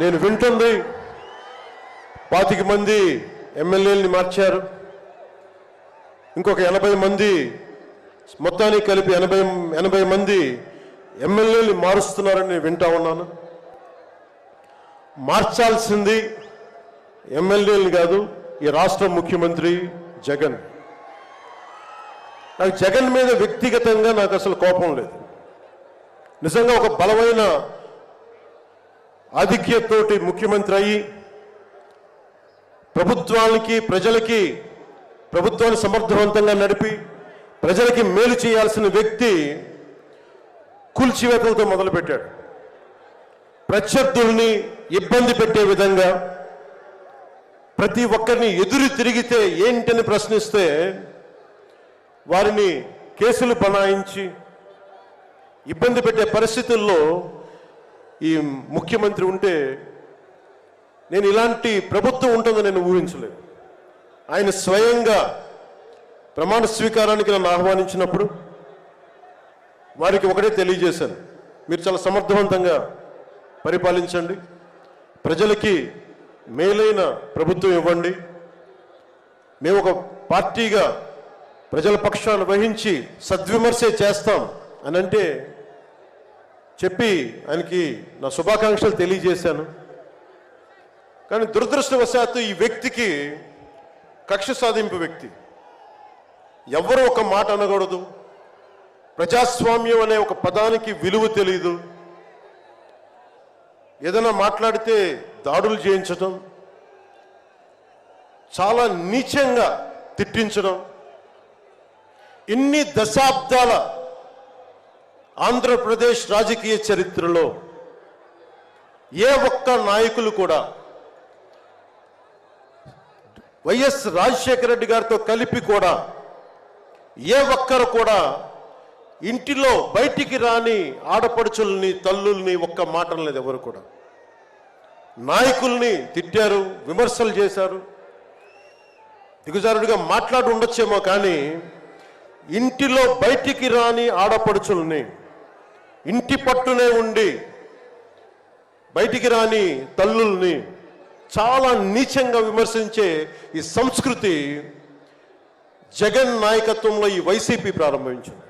నేను వింటుంది 25 మంది ఎమ్మెల్యేలని మార్చారు, ఇంకొక 80 మంది, మొత్తానికి కలిపి 80 మంది ఎమ్మెల్యేలు మారుస్తున్నారని నేను వింటా ఉన్నాను. మార్చాల్సింది ఎమ్మెల్యేలు కాదు, ఈ రాష్ట్ర ముఖ్యమంత్రి జగన్. నాకు జగన్ మీద వ్యక్తిగతంగా నాకు అసలు కోపం లేదు. నిజంగా ఒక బలమైన ఆధిక్యతతోటి ముఖ్యమంత్రి అయ్యి ప్రభుత్వానికి ప్రజలకి ప్రభుత్వాన్ని సమర్థవంతంగా నడిపి ప్రజలకి మేలు చేయాల్సిన వ్యక్తి కూల్చివేతలతో మొదలుపెట్టాడు. ప్రత్యర్థుల్ని ఇబ్బంది పెట్టే విధంగా ప్రతి ఒక్కరిని ఎదురు తిరిగితే ఏంటని ప్రశ్నిస్తే వారిని కేసులు బనాయించి ఇబ్బంది పెట్టే పరిస్థితుల్లో ఈ ముఖ్యమంత్రి ఉంటే నేను ఇలాంటి ప్రభుత్వం ఉంటుందని నేను ఊహించలేదు. ఆయన స్వయంగా ప్రమాణ స్వీకారానికి నన్ను ఆహ్వానించినప్పుడు వారికి ఒకటే తెలియజేశాను, మీరు చాలా సమర్థవంతంగా పరిపాలించండి, ప్రజలకి మేలైన ప్రభుత్వం ఇవ్వండి, మేము ఒక పార్టీగా ప్రజల పక్షాన్ని వహించి సద్విమర్శ చేస్తాం అని అంటే చెప్పి ఆయనకి నా శుభాకాంక్షలు తెలియజేశాను. కానీ దురదృష్టవశాత్తు ఈ వ్యక్తికి కక్ష సాధింపు వ్యక్తి, ఎవరు ఒక మాట అనకూడదు, ప్రజాస్వామ్యం అనే ఒక పదానికి విలువ తెలియదు, ఏదైనా మాట్లాడితే దాడులు చేయించడం, చాలా నీచంగా తిట్టించడం, ఇన్ని దశాబ్దాల ఆంధ్రప్రదేశ్ రాజకీయ చరిత్రలో ఏ ఒక్క నాయకులు కూడా వైఎస్ రాజశేఖర రెడ్డి గారితో కలిపి కూడా ఏ ఒక్కరు కూడా ఇంటిలో బయటికి రాని ఆడపడుచుల్ని తల్లుల్ని ఒక్క మాట లేదు. ఎవరు కూడా నాయకుల్ని తిట్టారు, విమర్శలు చేశారు, దిగజారుడిగా మాట్లాడి ఉండొచ్చేమో, కానీ ఇంటిలో బయటికి రాని ఆడపడుచుల్ని ఇంటి పట్టునే ఉండి బయటికి రాని తల్లుల్ని చాలా నీచంగా విమర్శించే ఈ సంస్కృతి జగన్ నాయకత్వంలో ఈ వైసీపీ ప్రారంభించింది.